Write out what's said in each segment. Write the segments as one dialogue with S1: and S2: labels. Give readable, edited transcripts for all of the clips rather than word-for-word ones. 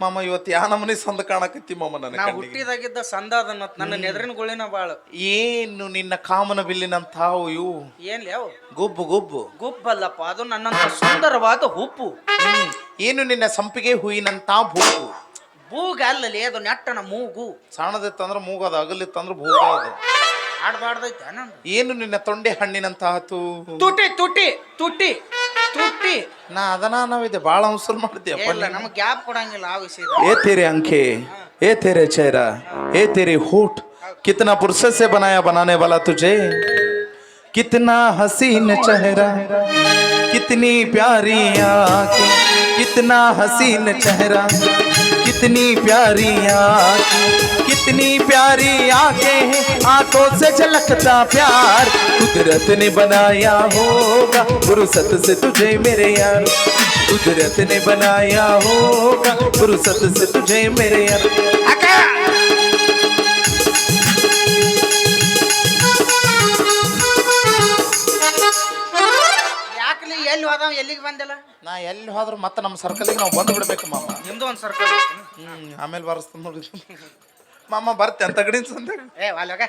S1: ಮಾಮ ಇವತ್ತು ಯಾ ನಮನಿ ಸಂದ ಕಾಣಕತ್ತಿ ಮಾಮ ನನ್ನ
S2: ನಾ
S1: ಕಣ್ಣಿಗೆ.
S2: ಹುಟ್ಟಿದಾಗಿದ್ದ ಸಂದ ಅದನ್ನ ನನ್ನ ನೆದರಿನ ಗುಳಿನ ಬಾಳ
S1: ಏನು ನಿನ್ನ ಕಾಮನ ಬಿಲ್ಲಿನಂತಾವು ಇವು
S2: ಏನ್ಲಿ ಅವು
S1: ಗುಬ್ಬು ಗುಬ್ಬು
S2: ಗುಬ್ಬಲ್ಲಪ್ಪ ಅದು ನನ್ನಂತ ಸುಂದರವಾದ ಹುಪ್ಪು.
S1: ಏನು ನಿನ್ನ ಸಂಪಿಗೆ ಹೂವಿನಂತ ಭೂಗು.
S2: ಬೂಗ ಅಲ್ಲಲ್ಲಿ ಅದು ನೆಟ್ಟನ ಮೂಗು.
S1: ಸಣ್ಣದಿತ್ತಂದ್ರ ಮೂಗದ ಅಗಲಿತ್ತಂದ್ರ ಭೂಗ ಅದು.
S2: ಆಡ್ಬಾರ್ದೈತೆ ನಂದು.
S1: ಏನು ನಿನ್ನ ತೊಂಡೆ ಹಣ್ಣಿನಂತಾತು.
S2: ತುಟಿ ತುಟಿ ತುಟಿ ತುಟಿ
S1: ನಾ ಅದನ್ನ ನಾವಿದೆ ಬಾಳ ಅವಸರ ಮಾಡ್ತೀಯಪ್ಪ.
S2: ಇಲ್ಲ ನಮಗೆ ಗ್ಯಾಪ್ ಕೊಡಂಗಿಲ್ಲ ಆ ವಿಷಯ.
S1: ए तेरे आंखें, ए तेरे चेहरा, ए तेरे होठ, कितना फुर्सत से बनाया बनाने वाला तुझे. कितना हसीन चेहरा, कितनी प्यारी आंखें, कितना हसीन चेहरा, कितनी प्यारी आंखें, कितनी प्यारी आंखें, आंखों से झलकता प्यार कुदरत ने बनाया होगा फुर्सत से तुझे मेरे यार. कुदरत ने बनाया होगा फुर्सत से तुझे मेरे यार.
S2: ಯಾಕಲಿ ಎಲ್ಲಿ ಹೋದ ಎಲ್ಲಿಗೆ ಬಂದಿಲ್ಲ.
S1: ನಾ ಎಲ್ಲಿ ಹೋದ್ರು ಮತ್ತೆ ನಮ್ಮ ಸರ್ಕಲ್ಗೆ ನಾವು ಬಂದು ಬಿಡ್ಬೇಕು ಮಾಮ.
S2: ನಿಮ್ದು ಒಂದು ಸರ್ಕಲ್.
S1: ಆಮೇಲೆ ಬರ್ಸ್ತ ನೋಡಿ ಮಾಮ ಬರ್ತೆ ಅಂತ ಗಡಿನ ಸಂದಾಗ.
S2: ಏ ವಾಲ್ಯಾಗ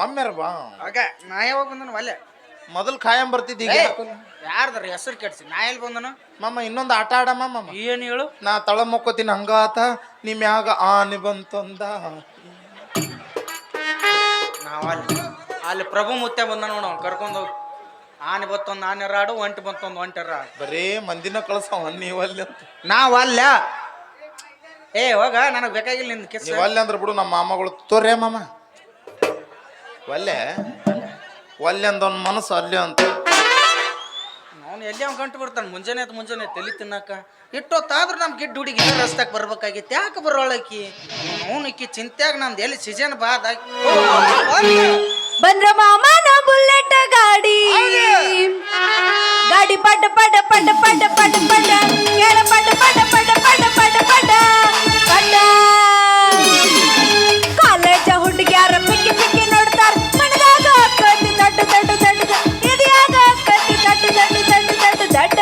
S1: ಒಮ್ಮೆರ ಬಾ.
S2: ಆಗ ನಾ ಯಾವಾಗ ಬಂದನು ವಾಲ್ಯ.
S1: ಮೊದಲು ಖಾಯಂ ಬರ್ತಿದ್ದಿ ಈಗ
S2: ಯಾರ್ದಾರ ಹೆಸರು ಕೆಡ್ಸಿ ನಾ ಎಲ್ಲಿ ಬಂದನು.
S1: ಮಾಮ ಇನ್ನೊಂದು ಆಟ ಆಡಮ್ಮ ಮಾಮ.
S2: ಏನು ಹೇಳು.
S1: ನಾ ತಳ ಮೊಕ್ಕೋತೀನಿ ಹಂಗಾತ ನಿಮ್ ಯಾಗ ಆನೆ ಬಂತಂದ.
S2: ನಾವ್ ಅಲ್ಲಿ ಪ್ರಭು ಮುತ್ತೆ ಬಂದ ನೋಡ ಕರ್ಕೊಂಡು ಹೋಗಿ. ಆನೆ ಬತ್ತೊಂದು ಆನೆ ರಾಡು ಒಂಟಿ ಬಂತೊಂದು ಒಂಟಿ ರಾಡು.
S1: ಬರೇ ಮಂದಿನ ಕಳ್ಸವ ನೀವಲ್ಲಿ ಅಂತ.
S2: ನಾವಲ್ಲ ಏ ಹೋಗ ನನಗೆ ಬೇಕಾಗಿಲ್ಲ ನಿಂದು ಕಿಸ್.
S1: ನೀವಲ್ಲಿ ಅಂದ್ರೆ ಬಿಡು ನಮ್ಮ ಮಾಮಗಳು ತೋರ್ಯ ಮಾಮ. ಒಲ್ಲೆ ಒಲ್ಲೆ ಅಂದವನ್ ಮನಸ್ಸು ಅಲ್ಲೇ ಅಂತ.
S2: ಅವ್ನು ಎಲ್ಲಿ ಅವ್ನು ಗಂಟು ಬಿಡ್ತಾನೆ ಮುಂಜಾನೆ ತಲೆ ತಿನ್ನಕ. ಇಟ್ಟೊತ್ತಾದ್ರೂ ನಮ್ ಗಿಡ್ಡ ಹುಡುಗಿ ರಸ್ತಾಗ ಬರ್ಬೇಕಾಗಿತ್ತು. ಯಾಕೆ ಬರೋಳಕಿ ಅವನಕ್ಕಿ ಚಿಂತ್ಯಾಗ ನಂದು ಎಲ್ಲಿ ಸೀಸನ್ ಬಾದ
S3: ಬಂದ್ರ ಮಾಮನ ಬುಲೆಟ್ ಗಾಡಿ ಗಾಡಿ ಪಟ ಪಟ ಪಟ ಪಟ ಪಟ ಪಟ ಕೇಳ ಪಟ ಪಟ ಪಟ ಪಟ ಪಟ ಪಟ ಪಟ ಕಾಲೇಜ ಹುಡುಗ್ಯಾರ ಪಿಕ್ಕಿ ಪಿಕ್ಕಿ ನೋಡ್ತಾರ ಮನದಾಗ ಕಟ್ಟಿ ತಟ್ಟು ತಟ್ಟು ತಟ್ಟು ಇದೆಯಾಗ ಕಟ್ಟಿ ತಟ್ಟು ತಟ್ಟು ತಟ್ಟು ತಟ್ಟು ತಟ್ಟ.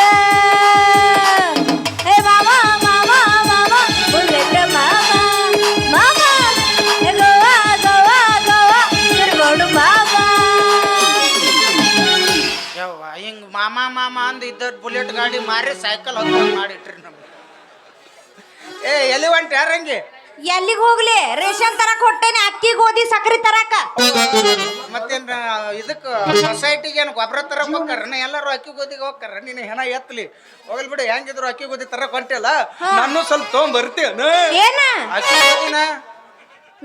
S3: ಹೇ ಮಾಮ ಮಾಮ ಮಾಮ ಬುಲೆಟ್ ಮಾಮ ಮಾಮ ಗೋವಾ ಗೋವಾ ಗೋವಾ ತಿರ್ಗೋಡು ಮಾಮ.
S2: ಯವ್ವ ಹಿಂಗ್ ಮಾಮ ಅಂದ ಇದ್ದ ಬುಲೆಟ್ ಗಾಡಿ ಮಾರಿ ಸೈಕಲ್ ಹೊತ್ಕೊಂಡ್ ಮಾಡಿಟ್ರಿ ನಮ್ಗೆ. ಏ ಎಲ್ಲಿ ಹೊಂಟ ಯಾರಂಗೆ.
S3: ಎಲ್ಲಿಗೆ ಹೋಗ್ಲಿ ರೇಷನ್ ತರಕ್ ಹೊಟ್ಟೆನೆ ಅಕ್ಕಿ ಗೋಧಿ ಸಕ್ರಿ ತರಕ.
S2: ಮತ್ತೇನ್ ಇದಕ್ಕ ಸೊಸೈಟಿಗೆ ಏನು ಗೊಬ್ಬರ ತರಕ್ ಹೋಗ್ತಾರ ಎಲ್ಲರೂ ಅಕ್ಕಿ ಗೋದಿಗೆ ಹೋಗ್ತಾರ. ನೀನು ಹೆಣ ಎತ್ತಲಿ ಹೋಗಲ್ ಬಿಡು. ಹೆಂಗಿದ್ರು ಅಕ್ಕಿ ಗೋದಿ ತರಕ್ ಹೊಂಟಿಲ್ಲ ನಾನು ಸ್ವಲ್ಪ ತೊಗೊಂಬರ್ತೀನ
S3: ಏನ
S2: ಅಕ್ಕಿ ಗೋದಿನ.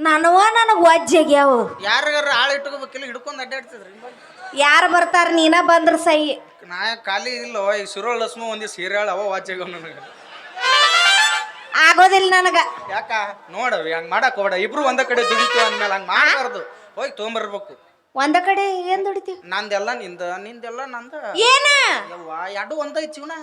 S3: ನನಗ್ ವಜ್ಜೆಗ್ಯಾವ.
S2: ಯಾರಿಗಾರ ಆಳು ಇಟ್ಕೋಬೇಕಿಲ್ಲ ಹಿಡ್ಕೊಂಡ್ ಅಡ್ಡಾಡ್ತಿದ್ರಿ.
S3: ಯಾರು ಬರ್ತಾರ ನೀನ ಬಂದ್ರ ಸೈ.
S2: ನಾ ಖಾಲಿ ಇಲ್ಲ ಈ ಸುರೋಳ್ ಲಸ್ಮ ಒಂದಿ ಸೀರೆಯಾಳ ಅವ ವಾಚ್ಯಾಗ ನನಗೆ
S3: ಆಗೋದಿಲ್ಲ ನನಗ.
S2: ಯಾಕ ನೋಡವಿ ಹಂಗ್ ಮಾಡಕ್ ಹೋಗ್ಬೇಡ. ಇಬ್ರು ಒಂದ ಕಡೆ ದುಡಿತೀವಿ ಅಂದ್ಮೇಲೆ ಹಂಗ್ ಮಾಡಬಾರ್ದು. ಹೋಗಿ ತೊಗೊಂಬರ್ಬೇಕು.
S3: ಒಂದ ಕಡೆ ಏನ್ ದುಡಿತೀವಿ.
S2: ನಂದೆಲ್ಲ ನಿಂದೆಲ್ಲ ನಂದ.
S3: ಏನ
S2: ಯವ್ವ ಎರಡು ಒಂದೈತಿ ಜೀವನ.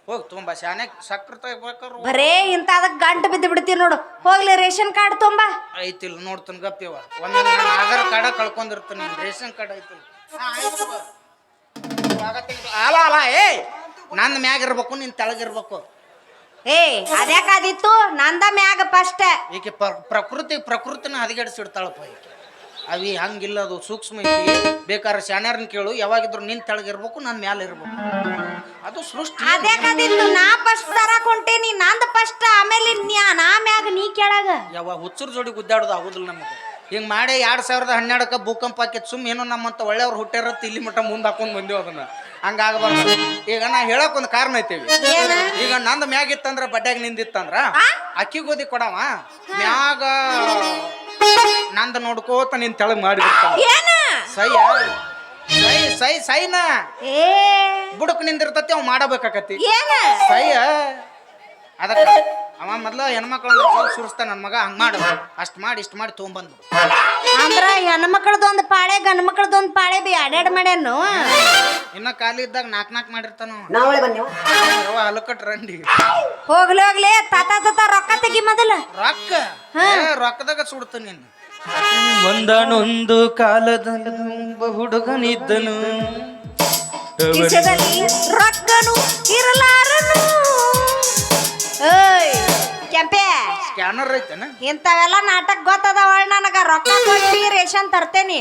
S2: ಹೋಗಿ ತುಂಬ ಶಾನೆ ಸಕ್ರೆ ತಗೋಬೇಕಾರು
S3: ಬರೇ ಇಂತದಕ್ ಗಂಟು ಬಿದ್ದು ಬಿಡ್ತೀವಿ ನೋಡು. ಹೋಗ್ಲಿ ರೇಷನ್ ಕಾರ್ಡ್ ತೊಂಬ.
S2: ಐತಿಲ್ಲ ನೋಡ್ತಾನ ಗಪ್ಪಿವ. ಒಮ್ಮೆ ನಾನು ಆಧಾರ್ ಕಾರ್ಡ ಕಳ್ಕೊಂಡಿರ್ತೀನಿ. ರೇಷನ್ ಕಾರ್ಡ್ ಐತಿಲ್ಲ. ಅಲ್ಲ ಅಲ್ಲ ಏ ನಂದ್ ಮ್ಯಾಗ ಇರ್ಬೇಕು ನಿನ್ ತೆಳಗಿರ್ಬೇಕು.
S3: ಏ ಅದ್ಯಾಕಾದಿತ್ತು ನಂದ ಮ್ಯಾಗ ಫಸ್ಟ್.
S2: ಈಕೆ ಪ್ರಕೃತಿನ ಹದಗೆಡಿಸಿಡ್ತಾಳಪ್ಪ ಈಕೆ. ಅವಿ ಹಂಗಿಲ್ಲ ಅದು ಸೂಕ್ಷ್ಮ ಐತಿ. ಬೇಕಾದ್ರೆ ಶಾಣ್ಯಾರನ್ ಕೇಳು ಯಾವಾಗಿದ್ರು ನಿನ್ ತೆಳಗಿರ್ಬೇಕು ನನ್ ಮ್ಯಾಲ ಇರ್ಬೇಕು. ಅದು ಸೃಷ್ಟಿ.
S3: ಅದ್ಯಾಕಾದಿತ್ತು ನಾ ಫಸ್ಟ್ ತರಕ್ ಹೊಂಟೇನಿ. ನಂದ ಫಸ್ಟ್ ಆಮೇಲೆ ನಾ ಮ್ಯಾಗ ನೀ ಕೆಳಗ.
S2: ಯಾವ ಹುಚ್ಚರ ಜೋಡಿ ಗುದ್ದಾಡೋದು ಆಗುದಿಲ್ಲ ನಮಗೆ. ಹಿಂಗೆ ಮಾಡಿ 2012ಕ್ಕೆ ಭೂಕಂಪ ಆಕೈತಿ. ಸುಮ್ಮ ಏನೋ ನಮ್ಮಂತ ಒಳ್ಳೆಯವ್ರು ಹುಟ್ಟ್ಯಾರತ್ತ ಇಲ್ಲಿ ಮಟ್ಟ ಮುಂದೆ ಹಾಕೊಂಡು ಬಂದೇವು ಅದನ್ನ. ಹಂಗಾಗಬಾರ್ದು. ಈಗ ನಾ ಹೇಳಕ್ ಒಂದು ಕಾರಣ ಐತೇವಿ. ಈಗ ನಂದು ಮ್ಯಾಗ ಇತ್ತಂದ್ರ ಬಡ್ಡ್ಯಾಗ ನಿಂದಿತ್ತಂದ್ರ ಅಕ್ಕಿ ಗೋಧಿ ಕೊಡವ ಮ್ಯಾಗ ನಂದು ನೋಡ್ಕೋತ ನಿನ್ ತೆಳಗ್ ಮಾಡಿಬಿಡ್ತಾನ. ಸೈನ ಬುಡಕ್ ನಿಂದಿರ್ತತಿ ಅವ್ ಮಾಡಬೇಕಾಕತಿ ಸೈ. ಅದಕ್ಕ ಅವ ಮೊದ್ಲ ಹೆಣ್ಮಕ್ಳ ಸುರಿಸ್ತಾನ ನನ್ ಮಗ. ಹಂಗ್ ಮಾಡ ಅಷ್ಟ್ ಮಾಡಿ ಇಷ್ಟ ಮಾಡಿ ತೊಗೊಂಬಂದ್
S3: ಅಂದ್ರ ಹೆಣ್ಮಕ್ಳದೊಂದ್ ಪಾಳೆ ಗಂಡ ಮಕ್ಳದೊಂದ್ ಪಾಳೆ ಬಿ ಅಡ್ಯಾಡ್ ಮಾಡ್ಯಾನು.
S2: ಇನ್ನ ಖಾಲಿ ಇದ್ದಾಗ ನಾಕ್ ಮಾಡಿರ್ತಾನು. ಹಲಕಟ್ ರಂಡಿ
S3: ಹೋಗ್ಲಿ ತಾತ ರೊಕ್ಕ ತೆಗಿ ಮೊದಲ.
S2: ರೊಕ್ಕದಾಗ ಸುಡ್ತ ನೀನ್. ಒಂದಾನೊಂದು ಕಾಲದಲ್ಲಿ ಹುಡುಗನಿದ್ದನು
S3: ರೊಕ್ಕನು ಇರಲಾರನು.
S2: ಸ್ಕ್ಯಾನರ್ ಐತೆನ
S3: ಇಂಥವೆಲ್ಲ ನಾಟಕ ಗೊತ್ತದವ ನನಗ ರೊಕ್ಕ ಕೊಟ್ಟಿ ರೇಷನ್ ತರ್ತೇನಿ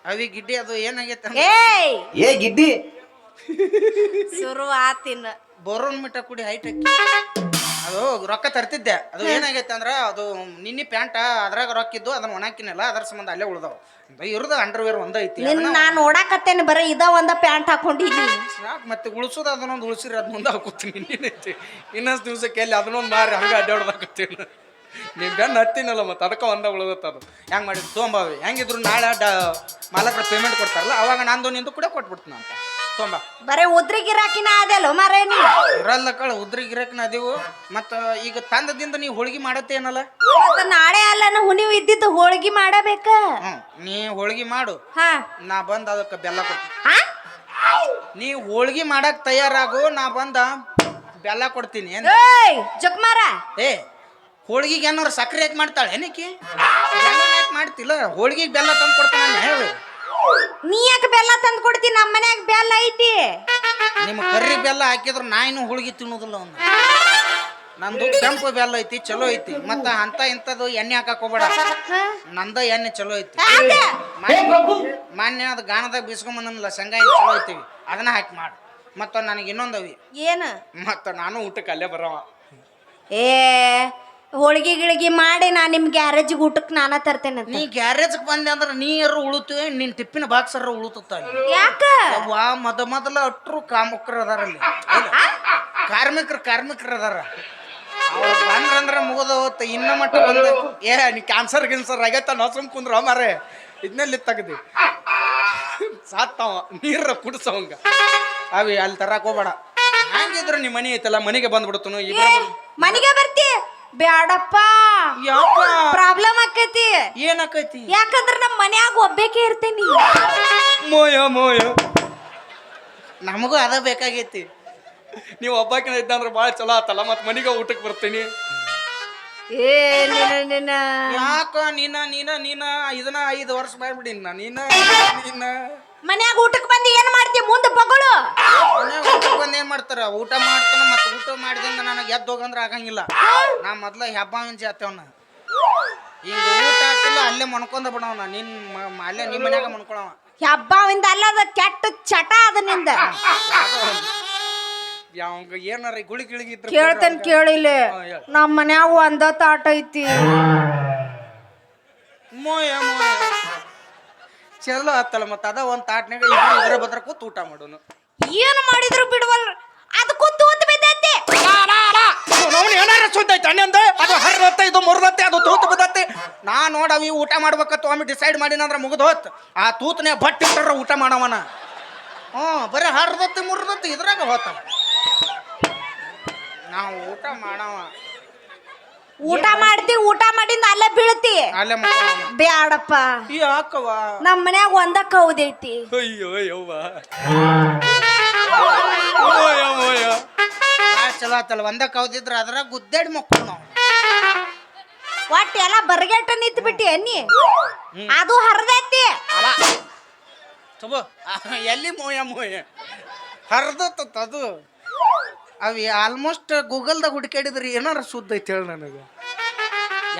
S2: ಅವಿ ಗಿಡ್ಡಿ ಅದು ಏನಾಗೈತೆ
S3: ಏಯ್
S1: ಏ ಗಿಡ್ಡಿ
S3: ಶುರು ಆತಿನ
S2: ಬೋರೋನ್ ಮಿಠ ಕುಡಿ ಹೈಟ್ ಹಾಕಿ ಅದು ರೊಕ್ಕ ತರ್ತಿದ್ದೆ ಅದು ಏನಾಗೈತೆ ಅಂದ್ರೆ ಅದು ನಿನ್ನೆ ಪ್ಯಾಂಟ ಅದ್ರಾಗ ರೊಕ್ಕ ಇದ್ದು ಅದನ್ನ ಒಣಾಕಿನಲ್ಲ ಅದ್ರ ಸಂಬಂಧ ಅಲ್ಲೇ ಉಳ್ದಾವ ಇರೋದು ಅಂಡರ್ವೇರ್ ಒಂದ ಐತಿ
S3: ನಾನ್ ನೋಡಾಕತ್ತೇನೆ ಬರೀ ಇದ ಒಂದ ಪ್ಯಾಂಟ್ ಹಾಕೊಂಡಿನಿ
S2: ಸಾಕು ಮತ್ತೆ ಉಳ್ಸೋದು ಅದನ್ನೊಂದು ಉಳ್ಸಿರಿ ಅದ್ ಮುಂದೆ ಹಾಕೋತೀನಿ ಇನ್ನೇನೈತಿ ಇನ್ನೊಂದು ದಿವ್ಸಕ್ಕೆ ಎಲ್ಲಿ ಅದನ್ನೊಂದು ಮಾರಿ ಹಂಗೆ ಅಡ್ಡಾಡ್ದಾಕತ್ತೀನಿ ನೀವು ಬೆನ್ನು ಹತ್ತಿನಲ್ಲ ಮತ್ತೆ ಅದಕ್ಕೆ ಒಂದ ಉಳ್ದತ್ತ ಅದು ಹೆಂಗೆ ಮಾಡಿದ್ದು ತೊಂಬಾವಿ ಹೆಂಗಿದ್ರು ನಾಳೆ ಮಾಲಕರ ಪೇಮೆಂಟ್ ಕೊಡ್ತಾರಲ್ಲ ಅವಾಗ ನಂದು ನಿಂದು ಕೂಡ ಕೊಟ್ಬಿಡ್ತೀನಿ ಅಂತ ತೊಂಬ
S3: ಬರೀ ಉದ್ರಿ ಗಿರಾಕಿನ ಅದಲ್ಲ ಮಾರೇನಿ
S2: ಇರಲ್ಲ ಕಳ ಉದ್ರಿ ಗಿರಕ್ನ ಅದೀವು ಮತ್ತು ಈಗ ತಂದದಿಂದ ನೀವು ಹೋಳಿಗೆ ಮಾಡತ್ತೇನಲ್ಲ
S3: ಮತ್ತ ನಾಳೆ ಅಲ್ಲ ಹುಣಿವು ಇದ್ದಿದ್ದು ಹೋಳಿಗೆ ಮಾಡಬೇಕ
S2: ನೀ ಹೋಳಿಗೆ ಮಾಡು
S3: ಹಾ
S2: ನಾ ಬಂದು ಅದಕ್ಕೆ ಬೆಲ್ಲ ಕೊಡ್ತೀನಿ
S3: ಹಾ
S2: ನೀ ಹೋಳಿಗೆ ಮಾಡಕ್ ತಯಾರಾಗು ನಾ ಬಂದ ಬೆಲ್ಲ ಕೊಡ್ತೀನಿ
S3: ಏಯ್ ಜಗ್ಮಾರ
S2: ಏ ಹೋಳಿಗೆಗೆ ಏನಾರು ಸಕ್ಕರೆ ಹಾಕಿ ಮಾಡ್ತಾಳೆ ಏನಕ್ಕೆ ಬೆಲ್ಲ ಯಾಕೆ ಮಾಡ್ತಿಲ್ಲ ಹೋಳಿಗೆಗೆ ಬೆಲ್ಲ ತಂದು ಕೊಡ್ತಾನೆ ಹೇಳು
S3: ನೀ ಯಾಕೆ ಬೆಲ್ಲ ತಂದು ಕೊಡ್ತೀನಿ ನಮ್ಮ ಮನ್ಯಾಗ ಬೆಲ್ಲ ಐತಿ
S2: ನಿಮ್ಮ ಕರ್ರಿ ಬೆಲ್ಲ ಹಾಕಿದ್ರು ನಾ ಇನ್ನು ಹೋಳಿಗೆ ತಿನ್ನೋದಿಲ್ಲ ಅವ್ನು ನಂದು ಕೆಂಪು ಬೆಲ್ಲ ಐತಿ ಚಲೋ ಐತಿ ಮತ್ತ ಅಂತ ಇಂಥದ್ದು ಎಣ್ಣೆ ಹಾಕಕ್ ಹೋಗ್ಬೇಡ ನಂದ ಎಣ್ಣೆ ಚಲೋ ಐತಿ ಮಾನ್ಯ ಅದು ಗಾಣದಾಗ ಬೀಸ್ಕೊಂಬಂದಲ್ಲ ಶೇಂಗಾ ಎಣ್ಣೆ ಚಲೋ ಐತಿವಿ ಅದನ್ನ ಹಾಕಿ ಮಾಡು ಮತ್ತ ನನಗೆ ಇನ್ನೊಂದವಿ
S3: ಏನು
S2: ಮತ್ತ ನಾನು ಊಟಕ್ಕೆ ಅಲ್ಲೇ ಬರವ
S3: ಏ ಹೋಳಿಗೆ ಗಿಳಿಗೆ ಮಾಡಿ ನಾ ನಿಮ್ ಗ್ಯಾರೇಜಿಗೆ ಊಟಕ್ಕೆ ನಾನ ತರ್ತೇನೆ
S2: ನೀ ಗ್ಯಾರೇಜ್ಗೆ ಬಂದೆ ಅಂದ್ರೆ ನೀರು ಉಳುತ್ತೀವಿ ನಿನ್ ಟಿಪ್ಪಿನ ಬಾಕ್ಸರ ಉಳುತ್ತ
S3: ಯಾಕ
S2: ವಾ ಮೊದಲ ಅಟ್ರು ಕಾಮಕರು ಅದಾರಲ್ಲಿ ಕಾರ್ಮಿಕರು ಅದಾರ ಅವ್ರು ಬಂದ್ರಂದ್ರ ಮುಗಿದ ಹೋತ ಇನ್ನ ಮಟ್ಟ ಬಂದ ಏ ನೀ ಕ್ಯಾನ್ಸರ್ ಗಿನ್ಸರ್ ಆಗೈತ ನಸಮ್ ಕುಂದ್ರ ಮಾರೇ ಇದನ್ನೆಲ್ಲಿ ತೆಗ್ದಿ ಸಾತ್ತವ ನೀರ ಕುಡ್ಸವಂಗ ಅವಿ ಅಲ್ಲಿ ತರಕ್ ಹೋಗ್ಬೇಡ ಹಂಗಿದ್ರು ನಿಮ್ಮ ಮನೆ ಐತಲ್ಲ ಮನೆಗೆ ಬಂದ್ಬಿಡ್ತನು ಈಗ
S3: ಮನೆಗೆ ಬರ್ತಿ ಬ್ಯಾಡಪ್ಪ
S2: ಯಾಕ
S3: ಪ್ರಾಬ್ಲಮ್ ಆಕೈತಿ
S2: ಏನಾಕೈತಿ
S3: ಯಾಕಂದ್ರ ನಮ್ಮ ಮನ್ಯಾಗ ಒಬ್ಬೇಕೆ ಇರ್ತೇನಿ
S2: ಮೋಯ ನಮಗೂ ಅದ ಬೇಕಾಗೈತಿ ನೀವು ಒಬ್ಬಾಕಿನ ಇದ್ದಂದ್ರೆ ಭಾಳ ಚಲೋ ಆತಲ್ಲ ಮತ್ ಮನೆಗೆ ಊಟಕ್ಕೆ ಬರ್ತೀನಿ
S3: ಏ ನಿನ್ನ
S2: ಯಾಕ ನೀನ ಇದನ್ನ 5 ವರ್ಷ ಮಾಡ್ಬಿಡಿ ನೀನ
S3: ಮನ್ಯಾಗ ಊಟಕ್ಕೆ ಬಂದು ಏನ್ ಮಾಡ್ತಿ ಮುಂದೆ ಬಗಳು
S2: ಊಟಕ್ಕೆ ಬಂದು ಏನ್ ಮಾಡ್ತಾರ ಊಟ ಮಾಡ್ತಾನ ಮತ್ತೆ ಊಟ ಮಾಡಿದಿಂದ ನನಗೆ ಎದ್ದು ಹೋಗಂದ್ರೆ ಆಗಂಗಿಲ್ಲ ನಾ ಮೊದ್ಲ ಹೆಬ್ಬಾವಿನ ಜಾತವನ ಈಗ ಊಟ ಆಗ್ತಿಲ್ಲ ಅಲ್ಲೇ ಮನ್ಕೊಂಡ ಬಿಡವನ ಅಲ್ಲೇ ನಿಮ್ಮ ಮನ್ಯಾಗ ಮನ್ಕೊಳವ
S3: ಹಬ್ಬವಿಂದ ಅಲ್ಲದ ಕೆಟ್ಟ ಚಟ ಅದ ನಿಂದ
S2: ಯಾವ ಏನಾರ ಗುಳಿ ಗಿಳಿಗಿ
S3: ಕೇಳ್ತೇನೆ ಕೇಳಿಲ್ಲ ನಮ್ಮ ಮನ್ಯಾಗ ಒಂದ ತಾಟ ಐತಿ
S2: ಮೋಯ ಚಲೋ ಆತಲ್ಲ ಮತ್ತ ಅದ ಒಂದ್ ತಾಟ್ನಾಗ ಇದ್ರ ಬದ್ರ ಕೂತ್ ಊಟ ಮಾಡೋನು
S3: ಏನು ಮಾಡಿದ್ರು ಬಿಡುವಲ್ ಅದು ಕೂತು ಊತ ಬಿದ್ದೈತಿ
S2: ಏನಾರ ಸುದ್ದೈತೆ ಅಣ್ಣಂದ ಅದು ಹರ್ರತ್ತೆ ಇದು ಮುರ್ದತ್ತೆ ಅದು ತೂತು ಬಿದ್ದತ್ತೆ ನಾ ನೋಡವಿ ಊಟ ಮಾಡ್ಬೇಕತ್ತು ಒಮ್ಮೆ ಡಿಸೈಡ್ ಮಾಡಿನಂದ್ರ ಮುಗಿದು ಹೋತ್ ಆ ತೂತನೇ ಬಟ್ ಇಟ್ಟಾರ ಊಟ ಮಾಡವನ ಬರೀ ಹರ್ದತ್ತೆ ಮುರ್ದತ್ತೆ ಇದ್ರಾಗ ಹೋತ ನಾವು ಊಟ ಮಾಡವ
S3: ಊಟ ಮಾಡ್ತಿ ಊಟ ಮಾಡಿಂದ ಅಲ್ಲೇ ಬೀಳ್ತಿ
S2: ಅಲ್ಲೇ
S3: ಬ್ಯಾಡಪ್ಪ
S2: ಯಾಕವ
S3: ನಮ್ಮ ಮನ್ಯಾಗ ಒಂದ ಕೌದೈತಿ
S2: ಅಯ್ಯೋ ಯವ್ವ ಚಲೋ ಆತಲ್ಲ ಒಂದ ಕೌದಿದ್ರ ಅದ್ರಾಗ ಗುದ್ದಾಡಿ ಮಕ್ಕಳು ನಾವು
S3: ಒಟ್ಟು ಎಲ್ಲ ಬರಗೆಟ್ಟ ನಿಂತು ಬಿಟ್ಟಿ ಅನ್ನಿ ಅದು ಹರಿದೈತಿ
S2: ತಗೋ ಎಲ್ಲಿ ಮೋಯ ಹರಿದತ್ತ ಅದು ಅವಿ ಆಲ್ಮೋಸ್ಟ್ ಗೂಗಲ್ದಾಗ ಹುಡುಕಾಡಿದ್ರಿ ಏನಾರ ಸುದ್ದ ಐತಿ ಹೇಳಿ ನನಗೆ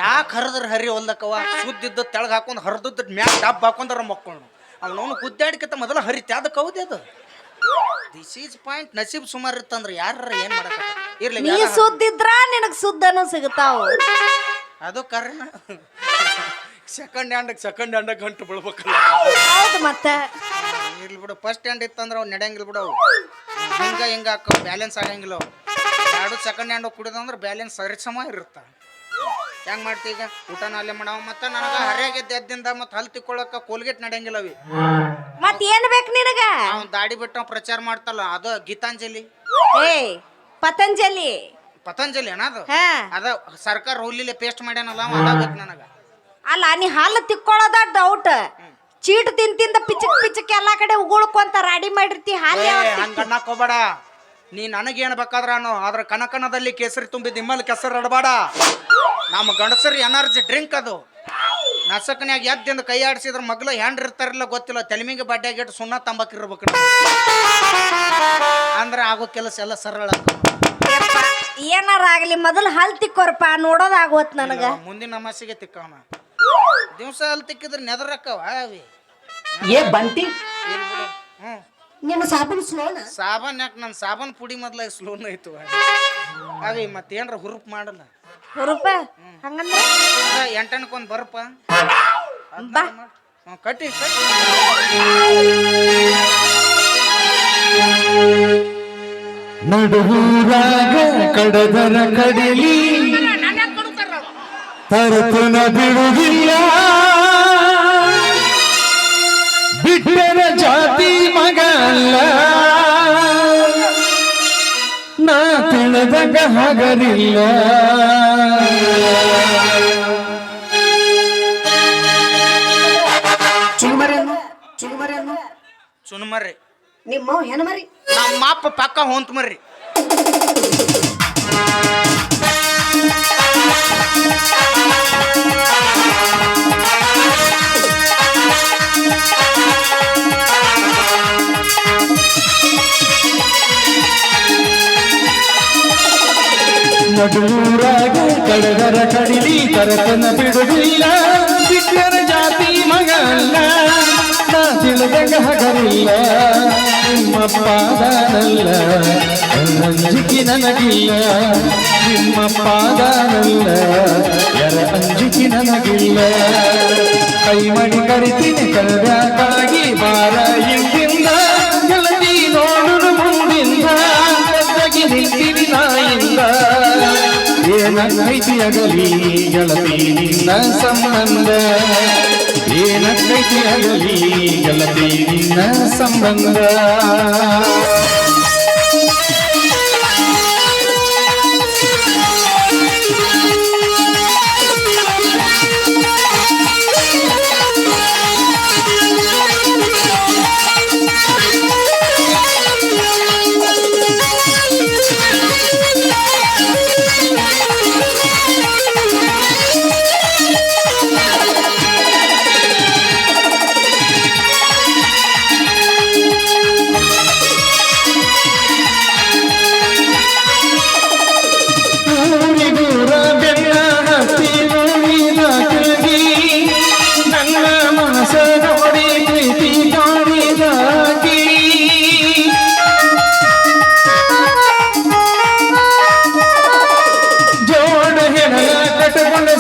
S2: ಯಾಕೆ ಹರಿದ್ರ ಹರಿ ಹೊಲ್ದಕ್ಕವ ಸುದ್ದಿದ್ದ ತೆಳಗೆ ಹಾಕೊಂಡು ಹರಿದದ್ದು ಮ್ಯಾಗ ಡಬ್ಬ ಹಾಕೊಂಡ್ರ ಮಕ್ಕಳು ಅವನವನು ಗುದ್ದಾಡಿಕತ್ತ ಮೊದಲ ಹರಿತಿ ಅದಕ್ಕೆ ಹೌದು ಅದು ದಿಸ್ ಈಸ್ ಪಾಯಿಂಟ್ ನಸೀಬ್ ಸುಮಾರು ಇತ್ತಂದ್ರೆ ಯಾರ ಏನ್ ಮಾಡಕ ಇರ್ಲಿ
S3: ನೀ ಸುದ್ದಿದ್ರ ನಿನಗ್ ಸುದ್ದನು ಸಿಗ್ತಾವ
S2: ಅದು ಕಾರಣ ಸೆಕೆಂಡ್ ಹ್ಯಾಂಡ್ ಗಂಟು ಬಿಡ್ಬೇಕಲ್ಲ
S3: ಹೌದು ಮತ್ತೆ
S2: ಇರ್ಲಿ ಬಿಡು ಫಸ್ಟ್ ಹ್ಯಾಂಡ್ ಇತ್ತಂದ್ರೆ ಅವ್ನು ನಡೆಯಂಗಿಲ್ಲ ಬಿಡು ಅವು ಹಿಂಗ ಹಾಕೋ ಬ್ಯಾಲೆನ್ಸ್ ಆಗಂಗಿಲ್ಲ ಅವು ಎರಡು ಸೆಕೆಂಡ್ ಹ್ಯಾಂಡ್ ಕುಡಿದಂದ್ರೆ ಬ್ಯಾಲೆನ್ಸ್ ಸರಿಸಮ ಇರುತ್ತೆ ಹೆಂಗ್ ಮಾಡ್ತಿ ಈಗ ಊಟನ ಅಲ್ಲೇ ಮಾಡವ ಮತ್ತೆ ನನಗೆ ಹರಿಯಾಗಿದ್ದ ಎದ್ದಿಂದ ಮತ್ತೆ ಹಲ್ ತಿಕ್ಕೊಳ್ಳಕ ಕೋಲ್ಗೇಟ್ ನಡೆಯಂಗಿಲ್ಲ ಅವಿ
S3: ಮತ್ ಏನ್ ಬೇಕು ನಿನಗ
S2: ಅವ್ನು ದಾಡಿ ಬಿಟ್ಟು ಪ್ರಚಾರ ಮಾಡ್ತಲ್ಲ ಅದು ಗೀತಾಂಜಲಿ
S3: ಏಯ್ ಪತಂಜಲಿ
S2: ಅಣ್ಣ ಅದು
S3: ಹಾ
S2: ಅದ ಸರ್ಕಾರ ಹುಲ್ಲಿಲೆ ಪೇಸ್ಟ್ ಮಾಡ್ಯಾನಲ್ಲ ಅವ ಅದ ಬೇಕು ನನಗ
S3: ಅಲ್ಲ ನೀ ಹಾಲು ತಿಕ್ಕೊಳ್ಳೋದ ಡೌಟ್ ಚೀಟ್ ತಿಂತಿಂದ ಪಿಚಕ್ ಎಲ್ಲಾ ಕಡೆ ಉಗುಳ್ಕೊಂತ ರಾಡಿ ಮಾಡಿರ್ತಿ ಹಾಲು
S2: ಹಂಗ ಅನ್ನಕ್ ಹೋಗ್ಬೇಡ ನೀ ನನಗೇನ್ ಬೇಕಾದ್ರ ಅನ್ನೋ ಆದ್ರ ಕನಕನದಲ್ಲಿ ಕೇಸರಿ ತುಂಬಿದ ನಿಮ್ಮಲ್ಲಿ ಕೆಸರು ಅಡಬೇಡ ನಮ್ಮ ಗಂಡಸರಿ ಎನರ್ಜಿ ಡ್ರಿಂಕ್ ಅದು ನಸಕನ್ಯಾಗ ಎದ್ದಿಂದ ಕೈ ಆಡಿಸಿದ್ರ ಮಗ್ಲ ಹ್ಯಾಂಡ್ ಇರ್ತಾರಿಲ್ಲ ಗೊತ್ತಿಲ್ಲ ತೆಲಿಮಿಗೆ ಬಡ್ಡ್ಯಾಗಿಟ್ಟು ಸುಣ್ಣ ತಂಬಾಕಿರ್ಬೇಕು ಅಂದ್ರೆ ಆಗೋ ಕೆಲಸ ಎಲ್ಲ ಸರಳ
S3: ಏನಾರ ಆಗ್ಲಿ ಮೊದಲು ಹಲ್ ತಿಕ್ಕೋರಪ್ಪ ನೋಡೋದಾಗೋತ್ ನನಗ
S2: ಮುಂದಿನ ಅಮಾಸಿಗೆ ತಿಕ್ಕವನ ದಿವ್ಸ ಅಲ್ಲಿ ತಿಕ್ಕಿದ್ರೆ ನೆದರಕ್ಕವ ಅವಿ
S4: ಏ ಬಂಟಿ
S2: ಏನ್ ಬಿಡು ಹ್ಮ್
S4: ನಿನ್ನ ಸಾಬೂನು ಸ್ಲೋನ
S2: ಸಾಬನ್ ಯಾಕೆ ನನ್ನ ಸಾಬನ್ ಪುಡಿ ಮೊದ್ಲ ಸ್ಲೋನ್ ಐತು ಅವಿ ಮತ್ತೇನ್ರ ಹುರುಪ್ ಮಾಡಲ್ಲ
S3: ಹುರುಪ ಹಂಗಂದ್ರೆ
S2: ಎಂಟನಕ್ಕೊಂದು ಬರಪ್ಪ
S3: ಬಾ
S2: ಕಟ್ಟಿ
S5: ನಡುವೂರಾಗ ಕಡದರ ಕಡಿಲಿ ತರತನ ಬಿಡುವುದಿಲ್ಲ ಬಿಟ್ಟರ ಜಾತಿ ಮಗಲ್ಲ ನಾ ತಿಳಿದಾಗ ಹಗರಿಲ್ಲ
S4: ಚುನುಮರಿಯನ್ನು ಚುನುಮರಿಯನ್ನು
S2: ಚುನ್ಮರ್ರಿ
S4: ನಿಮ್ಮ ಹೆಣ್ಮರಿ
S2: ನಮ್ಮ ಅಪ್ಪ ಪಕ್ಕ ಹೊಂತ ಮರ್ರಿ
S5: ನಡುವೂರಾಗ ಕಡದರ ಕಡಿಲಿ ತರತನ ಬಿಡುವುದಿಲ್ಲ ಬಿಟ್ಟರ ಜಾತಿ ಮಗಲ್ಲ ನಾ ತಿಳಿದಾಗ ಹಗರಿಲ್ಲ ನಿಮ್ಮ ಪಾದನಲ್ಲ ಅಂಜಿಕೆ ನನಗಿಲ್ಲ ನಿಮ್ಮ ಪಾದನಲ್ಲ ಯರ ಅಂಜಿಕೆ ನನಗಿಲ್ಲ ಕೈ ಮಣಿ ಕರಿತೀನಿ ಕರಗಾಗಿ ಬಾರ ಇಂದಿಂದ ಗೆಳತಿ ನೋಡು ಮುಂದಿಂದ ಕದ್ದಗಿ ನಿಂತಿನಿ ನಾಯಿಂದ ಏನಕ್ಕೈತಿ ಅಗಲಿ ಗೆಳತಿ ನಿನ್ನ ಸಂಬಂಧ ಏನಕ್ಕೈತಿ ಅಗಲಿ ಗೆಳತಿ ನಿನ್ನ ಸಂಬಂಧ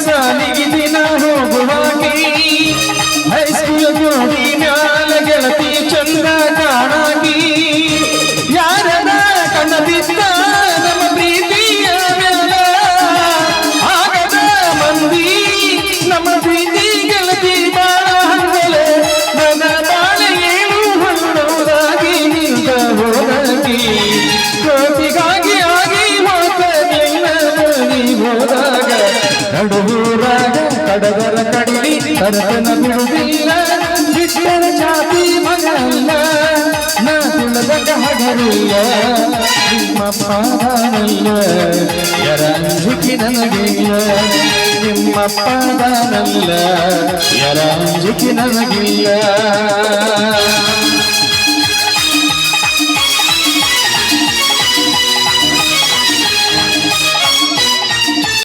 S5: ಸಾಲಿಗೆ ದಿನ ಹೋಗುವಾಗಿ ಹೈಸ್ಕೂಲ್ ಜೋಡಿ ಮ್ಯಾಲ ಗೆಳತಿ ಚಂದ ಕಾಣಾಗಿ ಯಾರದ ಕಣ್ಣ ಬಿದ್ದ ನಮ್ಮ ಪ್ರೀತಿಯ ಮ್ಯಾಲ ಆಗದ ಮಂದಿ ನಮ್ಮ ಪ್ರೀತಿ ಗೆಳತಿ ಬಾಳ ಹಂಗಲೆ ನನ್ನ ಬಾಳೆ ಏನು ಹೊನ್ನೋದಾಗಿ ನಿಂತ ಹೋದಾಗಿ ಕೋತಿಗಾಗಿ ಆಗಿ ಹೋದ ನಿನ್ನ ಬಳಿ ಹೋದಾಗ ನಡುವೂರಾಗ ಕಡದರ ಕಡಿಲಿ ತರತನ ಬಿಡುವುದಿಲ್ಲ ಬಿಟ್ಟರ ಜಾತಿ ಮಗಲ್ಲ ನಾ ತಿಳಿದಾಗ ಹಗರಿಲ್ಲ ನಿಮ್ಮ ಪಾದನಲ್ಲ ಯರ ಅಂಜಿಕೆ ನನಗಿಲ್ಲ ನಿಮ್ಮ ಪಾದನಲ್ಲ ಯರ ಅಂಜಿಕೆ ನನಗಿಲ್ಲ